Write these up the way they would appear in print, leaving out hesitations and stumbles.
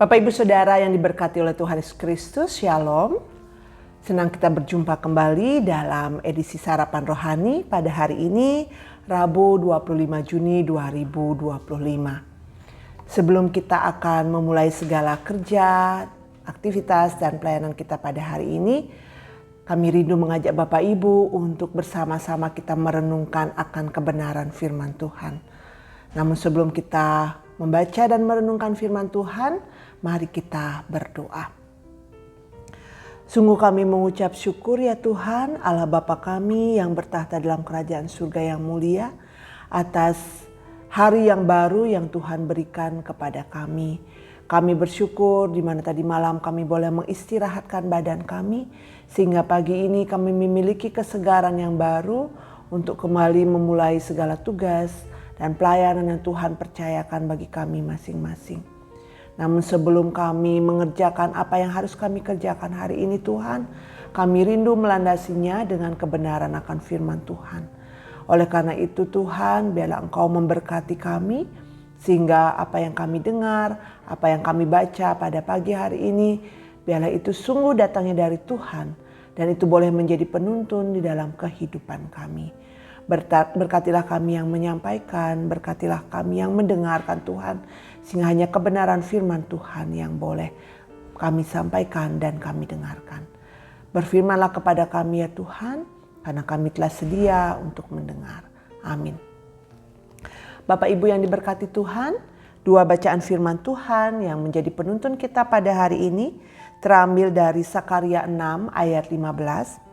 Bapak Ibu Saudara yang diberkati oleh Tuhan Yesus Kristus, Shalom. Senang kita berjumpa kembali dalam edisi Sarapan Rohani pada hari ini, Rabu 25 Juni 2025. Sebelum kita akan memulai segala kerja, aktivitas dan pelayanan kita pada hari ini, kami rindu mengajak Bapak Ibu untuk bersama-sama kita merenungkan akan kebenaran firman Tuhan. Namun sebelum kita membaca dan merenungkan firman Tuhan, mari kita berdoa. Sungguh kami mengucap syukur ya Tuhan, Allah Bapa kami yang bertahta dalam kerajaan surga yang mulia, atas hari yang baru yang Tuhan berikan kepada kami. Kami bersyukur di mana tadi malam kami boleh mengistirahatkan badan kami, sehingga pagi ini kami memiliki kesegaran yang baru untuk kembali memulai segala tugas dan pelayanan yang Tuhan percayakan bagi kami masing-masing. Namun sebelum kami mengerjakan apa yang harus kami kerjakan hari ini Tuhan, kami rindu melandasinya dengan kebenaran akan firman Tuhan. Oleh karena itu Tuhan, biarlah Engkau memberkati kami, sehingga apa yang kami dengar, apa yang kami baca pada pagi hari ini, biarlah itu sungguh datangnya dari Tuhan, dan itu boleh menjadi penuntun di dalam kehidupan kami. Berkatilah kami yang menyampaikan, berkatilah kami yang mendengarkan Tuhan, sehingga hanya kebenaran firman Tuhan yang boleh kami sampaikan dan kami dengarkan. Berfirmanlah kepada kami ya Tuhan, karena kami telah sedia untuk mendengar. Amin. Bapak Ibu yang diberkati Tuhan, dua bacaan firman Tuhan yang menjadi penuntun kita pada hari ini terambil dari Sakaria 6 ayat 15.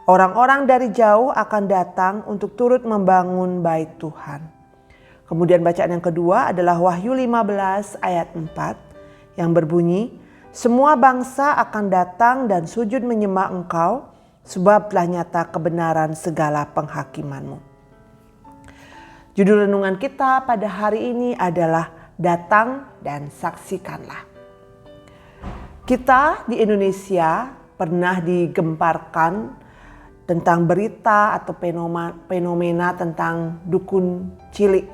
Orang-orang dari jauh akan datang untuk turut membangun bait Tuhan. Kemudian bacaan yang kedua adalah Wahyu 15 ayat 4 yang berbunyi, semua bangsa akan datang dan sujud menyembah Engkau, sebab telah nyata kebenaran segala penghakiman-Mu. Judul renungan kita pada hari ini adalah Datang dan Saksikanlah. Kita di Indonesia pernah digemparkan tentang berita atau fenomena tentang dukun cilik.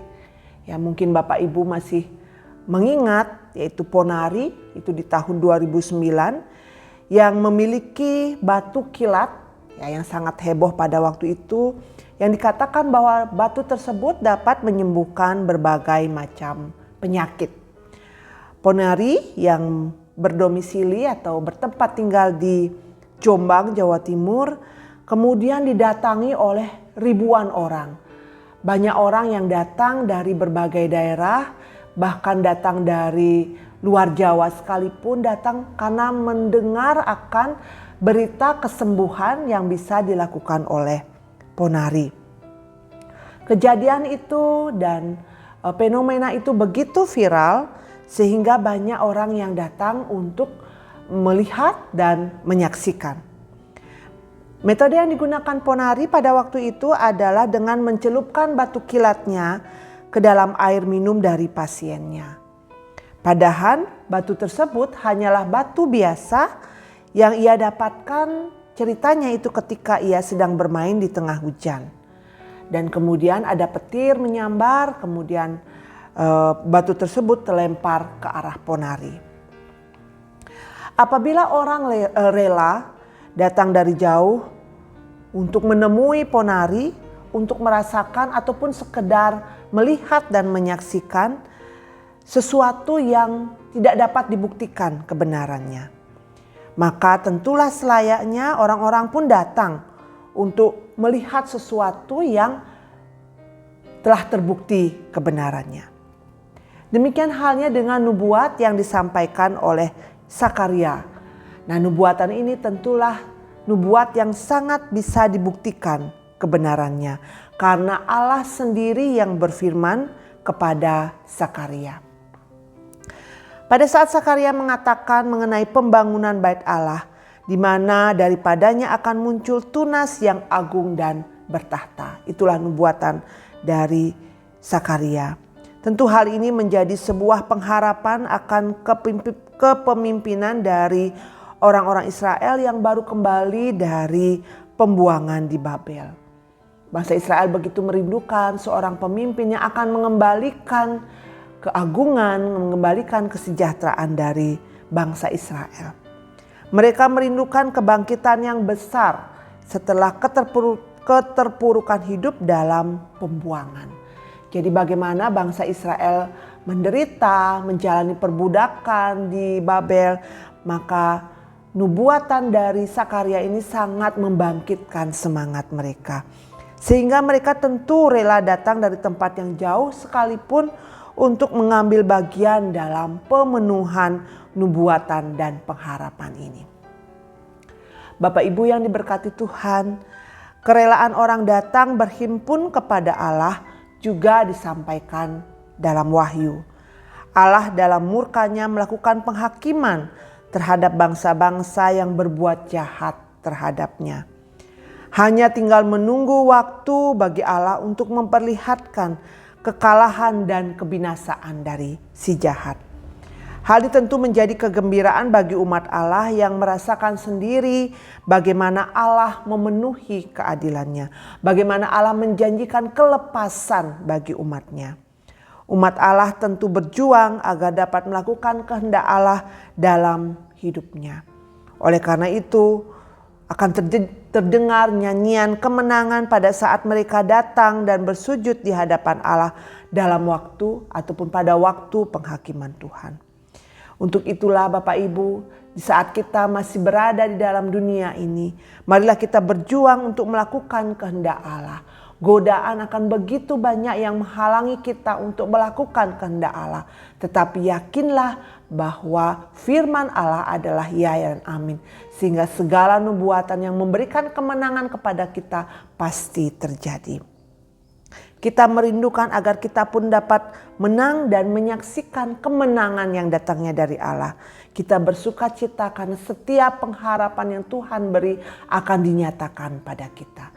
Ya, mungkin Bapak Ibu masih mengingat, yaitu Ponari, itu di tahun 2009 yang memiliki batu kilat ya, yang sangat heboh pada waktu itu, yang dikatakan bahwa batu tersebut dapat menyembuhkan berbagai macam penyakit. Ponari yang berdomisili atau bertempat tinggal di Jombang, Jawa Timur, kemudian didatangi oleh ribuan orang. Banyak orang yang datang dari berbagai daerah, bahkan datang dari luar Jawa sekalipun datang karena mendengar akan berita kesembuhan yang bisa dilakukan oleh Ponari. Kejadian itu dan fenomena itu begitu viral sehingga banyak orang yang datang untuk melihat dan menyaksikan. Metode yang digunakan Ponari pada waktu itu adalah dengan mencelupkan batu kilatnya ke dalam air minum dari pasiennya. Padahal batu tersebut hanyalah batu biasa yang ia dapatkan, ceritanya itu ketika ia sedang bermain di tengah hujan. Dan kemudian ada petir menyambar, kemudian batu tersebut terlempar ke arah Ponari. Apabila orang rela datang dari jauh untuk menemui Ponari, untuk merasakan ataupun sekedar melihat dan menyaksikan sesuatu yang tidak dapat dibuktikan kebenarannya. Maka tentulah selayaknya orang-orang pun datang untuk melihat sesuatu yang telah terbukti kebenarannya. Demikian halnya dengan nubuat yang disampaikan oleh Sakaria. Nah, nubuatan ini tentulah nubuat yang sangat bisa dibuktikan kebenarannya karena Allah sendiri yang berfirman kepada Sakaria. Pada saat Sakaria mengatakan mengenai pembangunan bait Allah, di mana daripadanya akan muncul tunas yang agung dan bertahta. Itulah nubuatan dari Sakaria. Tentu hal ini menjadi sebuah pengharapan akan kepemimpinan dari orang-orang Israel yang baru kembali dari pembuangan di Babel. Bangsa Israel begitu merindukan seorang pemimpin yang akan mengembalikan keagungan, mengembalikan kesejahteraan dari bangsa Israel. Mereka merindukan kebangkitan yang besar setelah keterpurukan hidup dalam pembuangan. Jadi bagaimana bangsa Israel menderita, menjalani perbudakan di Babel, maka nubuatan dari Sakaria ini sangat membangkitkan semangat mereka. Sehingga mereka tentu rela datang dari tempat yang jauh sekalipun untuk mengambil bagian dalam pemenuhan nubuatan dan pengharapan ini. Bapak Ibu yang diberkati Tuhan, kerelaan orang datang berhimpun kepada Allah juga disampaikan dalam Wahyu. Allah dalam murkanya melakukan penghakiman terhadap bangsa-bangsa yang berbuat jahat terhadapnya. Hanya tinggal menunggu waktu bagi Allah untuk memperlihatkan kekalahan dan kebinasaan dari si jahat. Hal ini tentu menjadi kegembiraan bagi umat Allah yang merasakan sendiri bagaimana Allah memenuhi keadilannya. Bagaimana Allah menjanjikan kelepasan bagi umatnya. Umat Allah tentu berjuang agar dapat melakukan kehendak Allah dalam hidupnya. Oleh karena itu akan terdengar nyanyian kemenangan pada saat mereka datang dan bersujud di hadapan Allah dalam waktu ataupun pada waktu penghakiman Tuhan. Untuk itulah Bapak Ibu, di saat kita masih berada di dalam dunia ini, marilah kita berjuang untuk melakukan kehendak Allah. Godaan akan begitu banyak yang menghalangi kita untuk melakukan kehendak Allah. Tetapi yakinlah bahwa firman Allah adalah ya dan amin. Sehingga segala nubuatan yang memberikan kemenangan kepada kita pasti terjadi. Kita merindukan agar kita pun dapat menang dan menyaksikan kemenangan yang datangnya dari Allah. Kita bersuka cita karena setiap pengharapan yang Tuhan beri akan dinyatakan pada kita.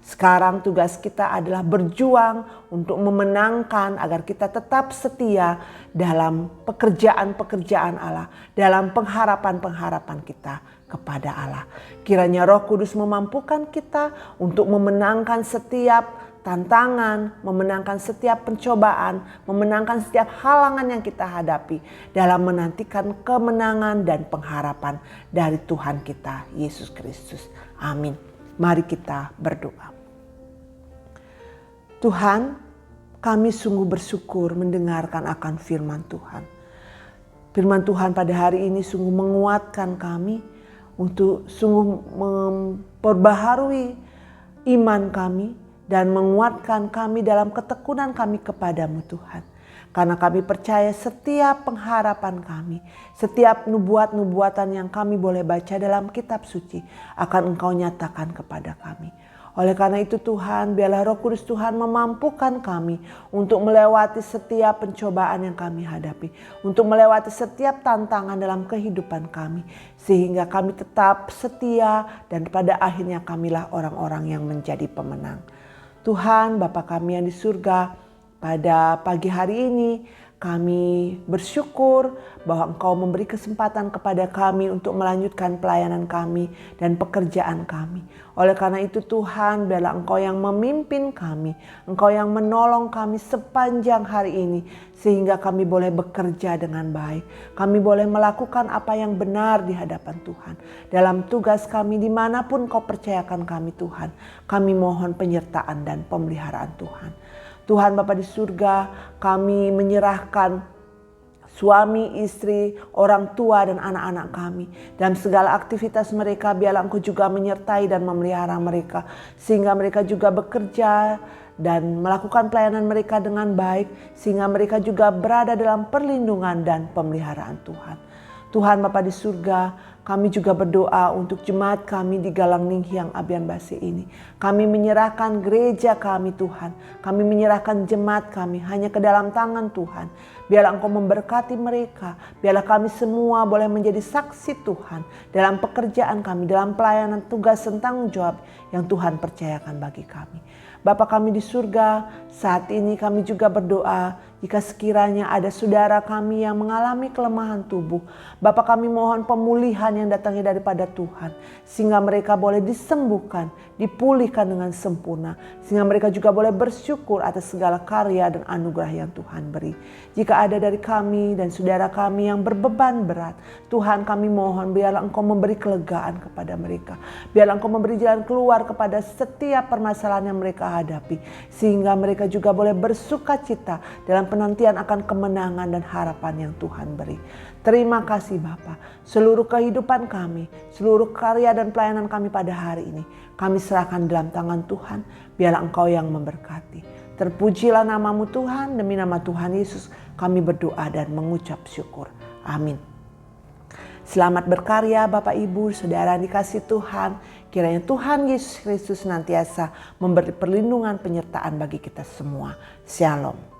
Sekarang tugas kita adalah berjuang untuk memenangkan agar kita tetap setia dalam pekerjaan-pekerjaan Allah, dalam pengharapan-pengharapan kita kepada Allah. Kiranya Roh Kudus memampukan kita untuk memenangkan setiap tantangan, memenangkan setiap pencobaan, memenangkan setiap halangan yang kita hadapi dalam menantikan kemenangan dan pengharapan dari Tuhan kita Yesus Kristus. Amin. Mari kita berdoa. Tuhan, kami sungguh bersyukur mendengarkan akan firman Tuhan. Firman Tuhan pada hari ini sungguh menguatkan kami untuk sungguh memperbaharui iman kami dan menguatkan kami dalam ketekunan kami kepadamu Tuhan. Karena kami percaya setiap pengharapan kami, setiap nubuatan yang kami boleh baca dalam kitab suci akan Engkau nyatakan kepada kami. Oleh karena itu Tuhan, biarlah Roh Kudus Tuhan memampukan kami untuk melewati setiap pencobaan yang kami hadapi. Untuk melewati setiap tantangan dalam kehidupan kami. Sehingga kami tetap setia dan pada akhirnya kamilah orang-orang yang menjadi pemenang. Tuhan, Bapa kami yang di surga, pada pagi hari ini kami bersyukur bahwa Engkau memberi kesempatan kepada kami untuk melanjutkan pelayanan kami dan pekerjaan kami. Oleh karena itu Tuhan, biarlah Engkau yang memimpin kami, Engkau yang menolong kami sepanjang hari ini sehingga kami boleh bekerja dengan baik. Kami boleh melakukan apa yang benar di hadapan Tuhan. Dalam tugas kami dimanapun Kau percayakan kami Tuhan, kami mohon penyertaan dan pemeliharaan Tuhan. Tuhan Bapa di surga, kami menyerahkan suami, istri, orang tua dan anak-anak kami. Dalam segala aktivitas mereka biarlah Engkau juga menyertai dan memelihara mereka. Sehingga mereka juga bekerja dan melakukan pelayanan mereka dengan baik. Sehingga mereka juga berada dalam perlindungan dan pemeliharaan Tuhan. Tuhan Bapa di surga, kami juga berdoa untuk jemaat kami di Galang Ninghyang Abian Base ini. Kami menyerahkan gereja kami Tuhan. Kami menyerahkan jemaat kami hanya ke dalam tangan Tuhan. Biarlah Engkau memberkati mereka. Biarlah kami semua boleh menjadi saksi Tuhan dalam pekerjaan kami, dalam pelayanan tugas dan tanggung jawab yang Tuhan percayakan bagi kami. Bapa kami di surga, saat ini kami juga berdoa jika sekiranya ada saudara kami yang mengalami kelemahan tubuh. Bapa kami mohon pemulihan yang datangnya daripada Tuhan. Sehingga mereka boleh disembuhkan, dipulihkan dengan sempurna. Sehingga mereka juga boleh bersyukur atas segala karya dan anugerah yang Tuhan beri. Jika ada dari kami dan saudara kami yang berbeban berat, Tuhan kami mohon biarlah Engkau memberi kelegaan kepada mereka. Biarlah Engkau memberi jalan keluar kepada setiap permasalahan yang mereka hadapi. Sehingga mereka juga boleh bersuka cita dalam penantian akan kemenangan dan harapan yang Tuhan beri. Terima kasih Bapa. Seluruh kehidupan kami, seluruh karya dan pelayanan kami pada hari ini, kami serahkan dalam tangan Tuhan. Biarlah Engkau yang memberkati. Terpujilah nama-Mu Tuhan, demi nama Tuhan Yesus kami berdoa dan mengucap syukur. Amin. Selamat berkarya Bapak Ibu, Saudara dikasih Tuhan. Kiranya Tuhan Yesus Kristus senantiasa memberi perlindungan penyertaan bagi kita semua. Shalom.